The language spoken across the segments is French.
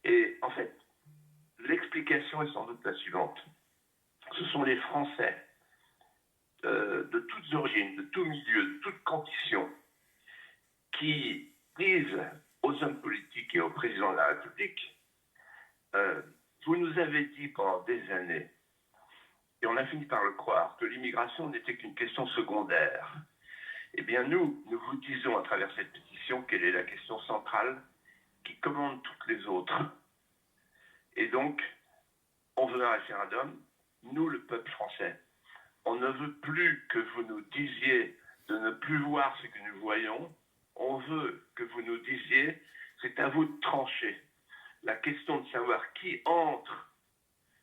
Et en fait, l'explication est sans doute la suivante. Ce sont les Français de toutes origines, de tout milieu, de toutes conditions, qui disent aux hommes politiques et au président de la République, vous nous avez dit pendant des années, et on a fini par le croire, que l'immigration n'était qu'une question secondaire. Eh bien nous vous disons à travers cette pétition quelle est la question centrale qui commande toutes les autres. Et donc, on veut un référendum, nous, le peuple français. On ne veut plus que vous nous disiez de ne plus voir ce que nous voyons. On veut que vous nous disiez, c'est à vous de trancher. La question de savoir qui entre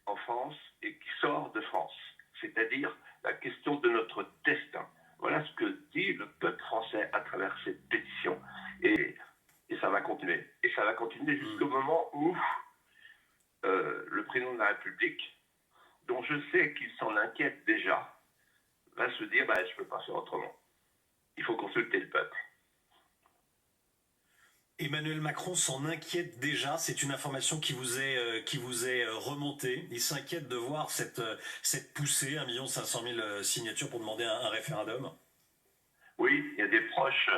en France et qui sort de France. C'est-à-dire la question de notre destin. Voilà ce que dit le peuple français à travers cette pétition. Et ça va continuer. Et ça va continuer jusqu'au moment où le président de la République, dont je sais qu'il s'en inquiète déjà, va se dire, je ne peux pas faire autrement. Il faut consulter le peuple. Emmanuel Macron s'en inquiète déjà, c'est une information qui vous est remontée. Il s'inquiète de voir cette poussée, 1 500 000 signatures pour demander un référendum. Oui, il y a des proches,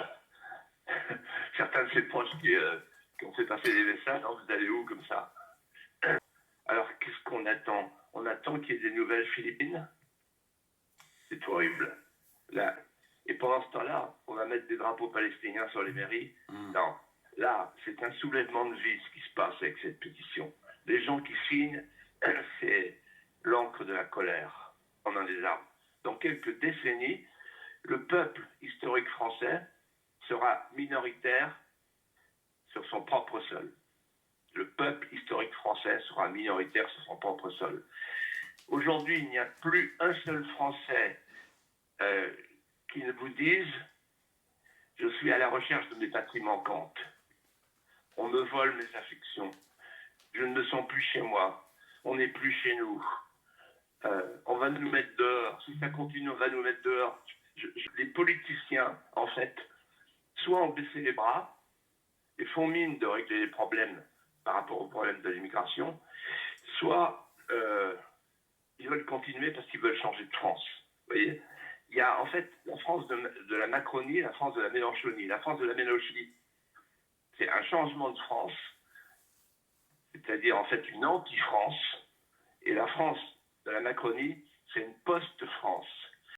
certains de ses proches qui ont fait passer des messages, vous allez où comme ça? Alors qu'est-ce qu'on attend? On attend qu'il y ait des nouvelles Philippines? C'est horrible. Là. Et pendant ce temps-là, on va mettre des drapeaux palestiniens sur les mairies. Non. Là, c'est un soulèvement de vie ce qui se passe avec cette pétition. Les gens qui signent, c'est l'encre de la colère pendant les armes. Dans quelques décennies, le peuple historique français sera minoritaire sur son propre sol. Le peuple historique français sera minoritaire sur son propre sol. Aujourd'hui, il n'y a plus un seul Français qui ne vous dise « Je suis à la recherche de mes patries manquantes. On me vole mes affections. Je ne me sens plus chez moi. On n'est plus chez nous. On va nous mettre dehors. Si ça continue, on va nous mettre dehors. » Les politiciens, en fait, soit ont baissé les bras et font mine de régler les problèmes par rapport aux problèmes de l'immigration, soit ils veulent continuer parce qu'ils veulent changer de France. Vous voyez, il y a en fait la France de la Macronie, la France de la Mélenchonie. La France de la Mélenchonie, c'est un changement de France, c'est-à-dire en fait une anti-France, et la France de la Macronie, c'est une post-France.